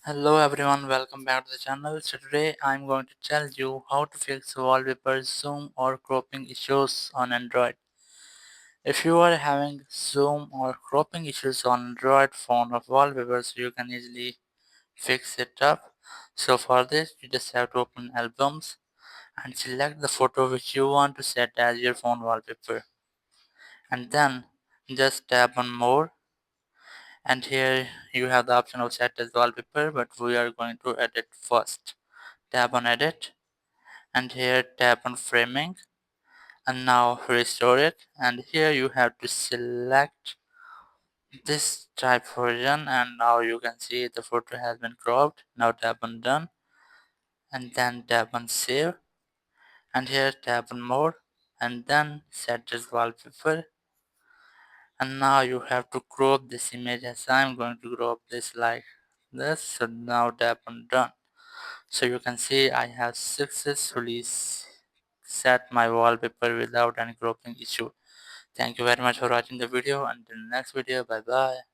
Hello everyone, welcome back to the channel. So today I'm going to tell you how to fix wallpaper zoom or cropping issues on Android. If you are having zoom or cropping issues on Android phone or wallpapers, you can easily fix it up. So for this, you just have to open albums and select the photo which you want to set as your phone wallpaper. And then just tap on more, and here you have the option of set as wallpaper, but we are going to edit first. Tap on edit, and here tap on framing, and now restore it, and here you have to select this type version, and now you can see the photo has been cropped. Now tap on done, and then tap on save, and here tap on more, and then set as wallpaper. And now you have to crop this image, as I'm going to crop this like this. So now tap on done. So you can see I have successfully set my wallpaper without any cropping issue. Thank you very much for watching the video. Until next video, bye bye.